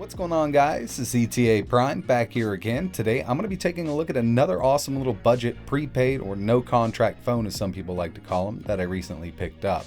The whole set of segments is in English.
What's going on, guys? It's ETAPRIME back here again. Today I'm going to be taking a look at another awesome little budget prepaid or no contract phone, as some people like to call them, that I recently picked up.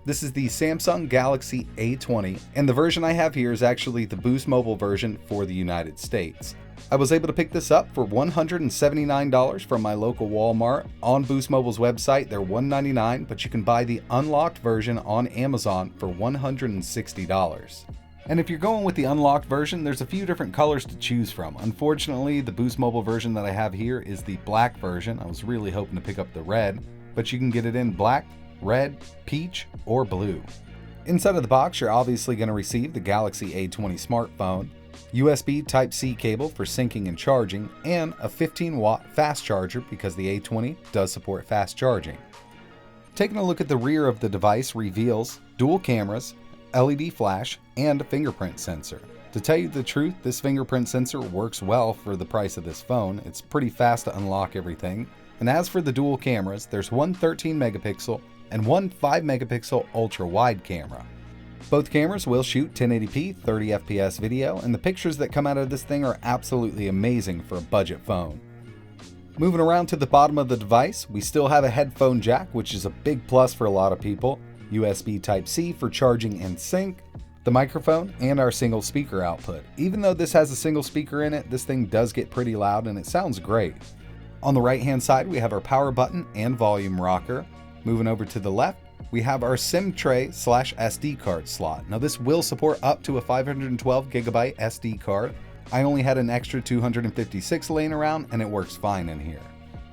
This is the Samsung Galaxy A20, and the version I have here is actually the Boost Mobile version for the United States. I was able to pick this up for $179 from my local Walmart. On Boost Mobile's website, they're $199, but you can buy the unlocked version on Amazon for $160. And if you're going with the unlocked version, there's a few different colors to choose from. Unfortunately, the Boost Mobile version that I have here is the black version. I was really hoping to pick up the red, but you can get it in black, red, peach, or blue. Inside of the box, you're obviously going to receive the Galaxy A20 smartphone, USB Type-C cable for syncing and charging, and a 15-watt fast charger because the A20 does support fast charging. Taking a look at the rear of the device reveals dual cameras, LED flash, and a fingerprint sensor. To tell you the truth, this fingerprint sensor works well for the price of this phone. It's pretty fast to unlock everything. And as for the dual cameras, there's one 13 megapixel and one 5 megapixel ultra wide camera. Both cameras will shoot 1080p 30 FPS video, and the pictures that come out of this thing are absolutely amazing for a budget phone. Moving around to the bottom of the device, we still have a headphone jack, which is a big plus for a lot of people. USB Type-C for charging and sync, the microphone, and our single speaker output. Even though this has a single speaker in it, this thing does get pretty loud and it sounds great. On the right hand side, we have our power button and volume rocker. Moving over to the left, we have our SIM tray / SD card slot. Now this will support up to a 512 gigabyte SD card. I only had an extra 256 laying around and it works fine in here.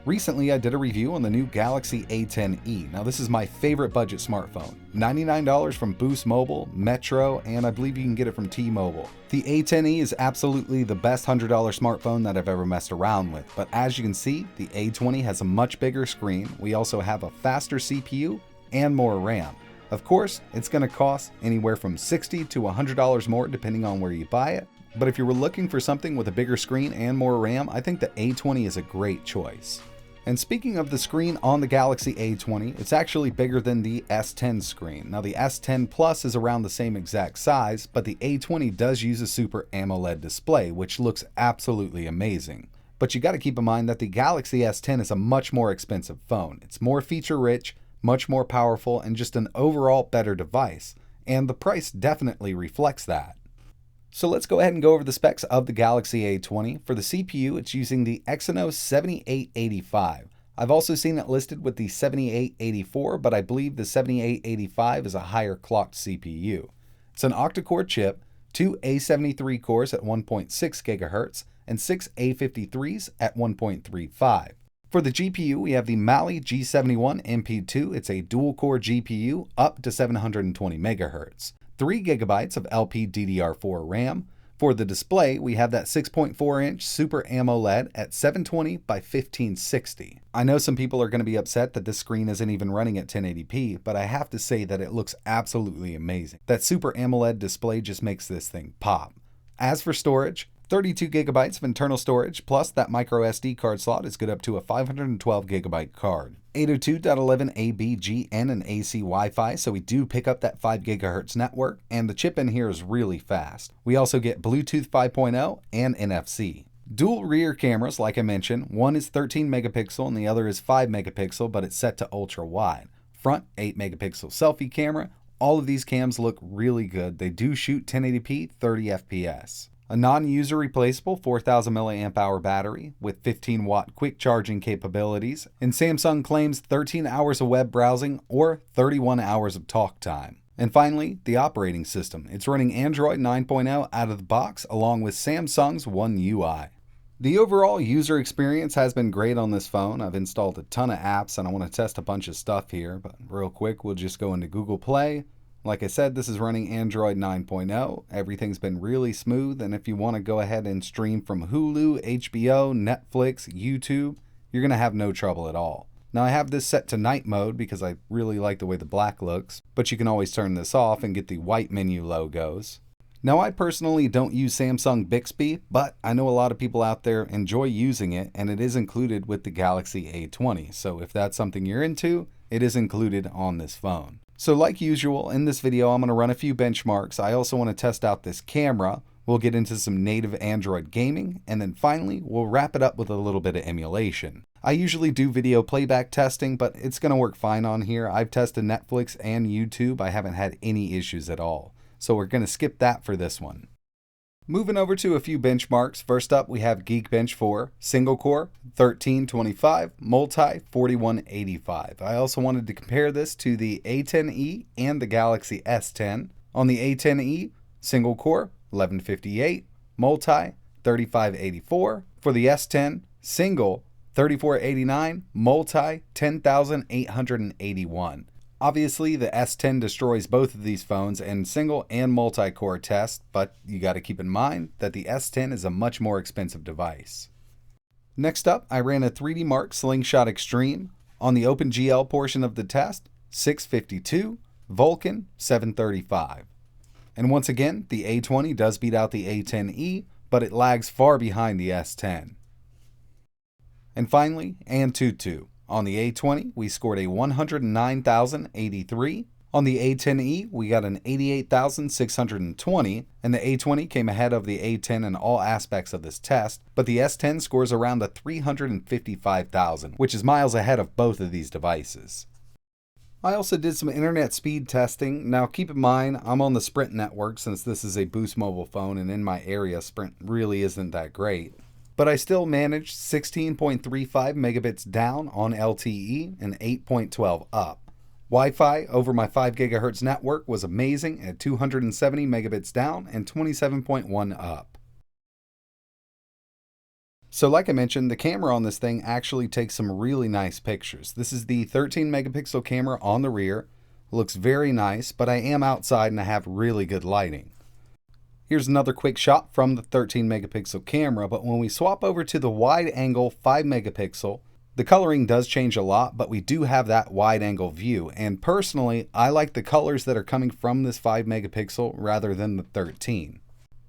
Recently, I did a review on the new Galaxy A10e. Now this is my favorite budget smartphone. $99 from Boost Mobile, Metro, and I believe you can get it from T-Mobile. The A10e is absolutely the best $100 smartphone that I've ever messed around with, but as you can see, the A20 has a much bigger screen. We also have a faster CPU and more RAM. Of course, it's going to cost anywhere from $60 to $100 more depending on where you buy it, but if you were looking for something with a bigger screen and more RAM, I think the A20 is a great choice. And speaking of the screen on the Galaxy A20, it's actually bigger than the S10 screen. Now the S10 Plus is around the same exact size, but the A20 does use a Super AMOLED display, which looks absolutely amazing. But you got to keep in mind that the Galaxy S10 is a much more expensive phone. It's more feature-rich, much more powerful, and just an overall better device. And the price definitely reflects that. So let's go ahead and go over the specs of the Galaxy A20. For the CPU, it's using the Exynos 7885. I've also seen it listed with the 7884, but I believe the 7885 is a higher clocked CPU. It's an octa-core chip, 2 A73 cores at 1.6 GHz, and 6 A53s at 1.35. For the GPU, we have the Mali G71 MP2. It's a dual-core GPU up to 720 MHz. 3 GB of LPDDR4 RAM. For the display, we have that 6.4-inch Super AMOLED at 720 by 1560. I know some people are going to be upset that this screen isn't even running at 1080p, but I have to say that it looks absolutely amazing. That Super AMOLED display just makes this thing pop. As for storage, 32 GB of internal storage, plus that micro SD card slot is good up to a 512 GB card. 802.11ab GN and AC Wi-Fi, so we do pick up that 5 GHz network, and the chip in here is really fast. We also get Bluetooth 5.0 and NFC. Dual rear cameras, like I mentioned, one is 13 megapixel and the other is 5 megapixel, but it's set to ultra wide. Front 8 megapixel selfie camera. All of these cams look really good. They do shoot 1080p 30 FPS. A non-user replaceable 4000 mAh battery with 15-watt quick charging capabilities, and Samsung claims 13 hours of web browsing or 31 hours of talk time. And finally, the operating system. It's running Android 9.0 out of the box along with Samsung's One UI. The overall user experience has been great on this phone. I've installed a ton of apps and I want to test a bunch of stuff here, but real quick, we'll just go into Google Play. Like I said, this is running Android 9.0. Everything's been really smooth, and if you want to go ahead and stream from Hulu, HBO, Netflix, YouTube, you're going to have no trouble at all. Now I have this set to night mode because I really like the way the black looks, but you can always turn this off and get the white menu logos. Now I personally don't use Samsung Bixby, but I know a lot of people out there enjoy using it, and it is included with the Galaxy A20. So if that's something you're into, it is included on this phone. So like usual, in this video I'm going to run a few benchmarks. I also want to test out this camera. We'll get into some native Android gaming, and then finally, we'll wrap it up with a little bit of emulation. I usually do video playback testing, but it's going to work fine on here. I've tested Netflix and YouTube. I haven't had any issues at all. So we're going to skip that for this one. Moving over to a few benchmarks. First up, we have Geekbench 4, single core, 1325, multi, 4185. I also wanted to compare this to the A10e and the Galaxy S10. On the A10e, single core, 1158, multi, 3584. For the S10, single, 3489, multi, 10,881. Obviously, the S10 destroys both of these phones in single and multi-core tests, but you got to keep in mind that the S10 is a much more expensive device. Next up, I ran a 3D Mark Slingshot Extreme. On the OpenGL portion of the test, 652, Vulkan, 735. And once again, the A20 does beat out the A10e, but it lags far behind the S10. And finally, Antutu. On the A20, we scored a 109,083. On the A10e, we got an 88,620, and the A20 came ahead of the A10 in all aspects of this test, but the S10 scores around a 355,000, which is miles ahead of both of these devices. I also did some internet speed testing. Now keep in mind, I'm on the Sprint network since this is a Boost mobile phone, and in my area, Sprint really isn't that great. But I still managed 16.35 megabits down on LTE and 8.12 up. Wi-Fi over my 5 GHz network was amazing at 270 megabits down and 27.1 up. So like I mentioned, the camera on this thing actually takes some really nice pictures. This is the 13 megapixel camera on the rear. It looks very nice, but I am outside and I have really good lighting. Here's another quick shot from the 13 megapixel camera, but when we swap over to the wide angle 5 megapixel, the coloring does change a lot, but we do have that wide angle view. And personally, I like the colors that are coming from this 5 megapixel rather than the 13.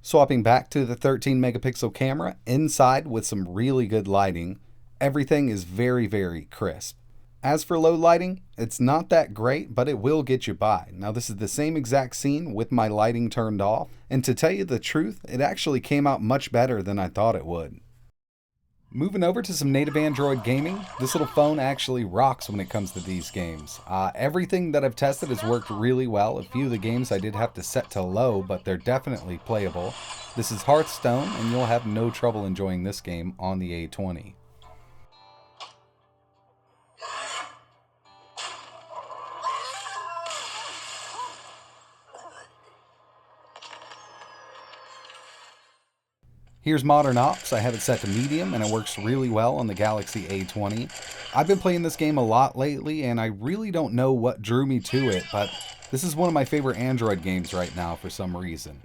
Swapping back to the 13 megapixel camera, inside with some really good lighting, everything is very, very crisp. As for low lighting, it's not that great, but it will get you by. Now this is the same exact scene with my lighting turned off, and to tell you the truth, it actually came out much better than I thought it would. Moving over to some native Android gaming, this little phone actually rocks when it comes to these games. Everything that I've tested has worked really well. A few of the games I did have to set to low, but they're definitely playable. This is Hearthstone, and you'll have no trouble enjoying this game on the A20. Here's Modern Ops. I have it set to medium and it works really well on the Galaxy A20. I've been playing this game a lot lately and I really don't know what drew me to it, but this is one of my favorite Android games right now for some reason.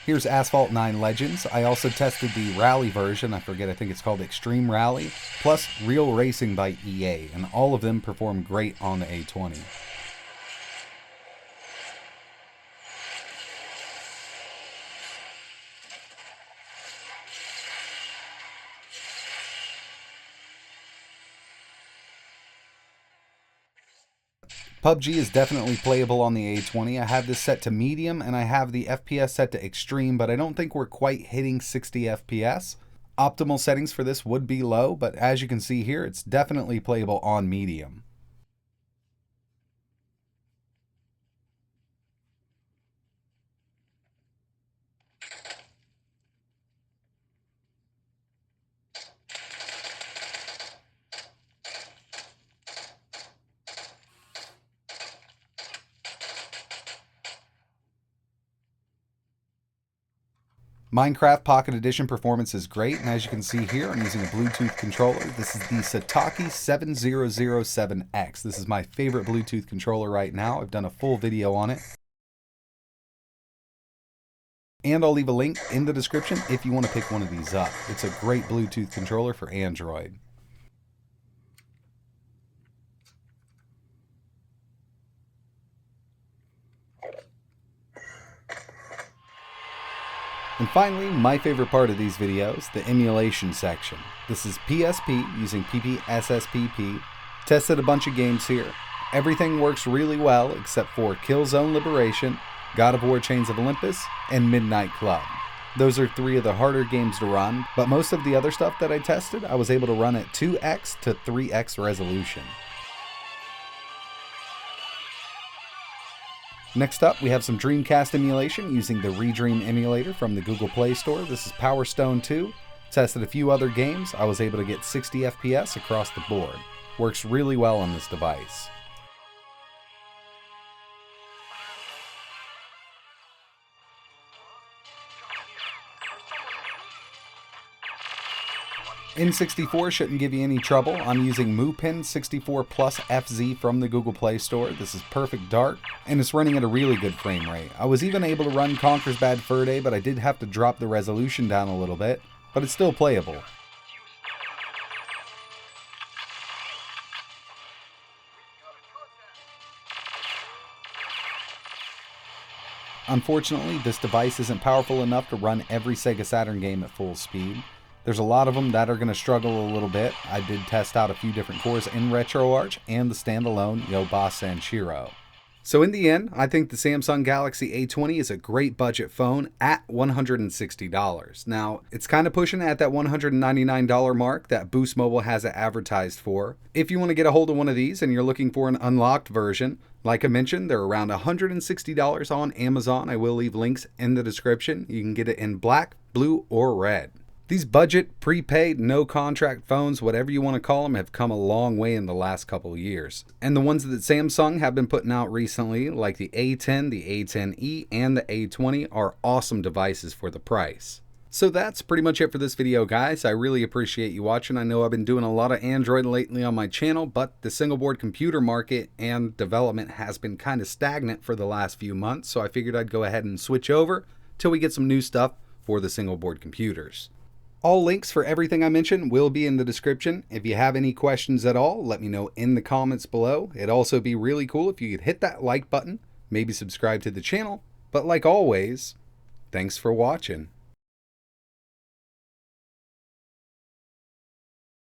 Here's Asphalt 9 Legends. I also tested the Rally version, I think it's called Extreme Rally, plus Real Racing by EA, and all of them perform great on the A20. Pubg is definitely playable on the A20. I have this set to medium and I have the FPS set to extreme, but I don't think we're quite hitting 60 FPS. Optimal settings for this would be low, but as you can see here, it's definitely playable on medium. Minecraft Pocket Edition performance is great, and as you can see here, I'm using a Bluetooth controller. This is the Saitake 7007X. This is my favorite Bluetooth controller right now. I've done a full video on it. And I'll leave a link in the description if you want to pick one of these up. It's a great Bluetooth controller for Android. And finally, my favorite part of these videos, the emulation section. This is PSP using PPSSPP. Tested a bunch of games here. Everything works really well except for Killzone Liberation, God of War Chains of Olympus, and Midnight Club. Those are 3 of the harder games to run, but most of the other stuff that I tested, I was able to run at 2x to 3x resolution. Next up, we have some Dreamcast emulation using the Redream emulator from the Google Play Store. This is Power Stone 2. Tested a few other games. I was able to get 60 FPS across the board. Works really well on this device. N64 shouldn't give you any trouble. I'm using MuPin 64 Plus FZ from the Google Play Store. This is perfect dark, and it's running at a really good frame rate. I was even able to run Conker's Bad Fur Day, but I did have to drop the resolution down a little bit, but it's still playable. Unfortunately, this device isn't powerful enough to run every Sega Saturn game at full speed. There's a lot of them that are going to struggle a little bit. I did test out a few different cores in RetroArch and the standalone Yobasa Sanshiro. So in the end, I think the Samsung Galaxy A20 is a great budget phone at $160. Now, it's kind of pushing at that $199 mark that Boost Mobile has it advertised for. If you want to get a hold of one of these and you're looking for an unlocked version, like I mentioned, they're around $160 on Amazon. I will leave links in the description. You can get it in black, blue, or red. These budget, prepaid, no contract phones, whatever you want to call them, have come a long way in the last couple of years. And the ones that Samsung have been putting out recently, like the A10, the A10e, and the A20, are awesome devices for the price. So that's pretty much it for this video, guys. I really appreciate you watching. I know I've been doing a lot of Android lately on my channel, but the single board computer market and development has been kind of stagnant for the last few months, so I figured I'd go ahead and switch over till we get some new stuff for the single board computers. All links for everything I mentioned will be in the description. If you have any questions at all, let me know in the comments below. It'd also be really cool if you could hit that like button, maybe subscribe to the channel. But like always, thanks for watching.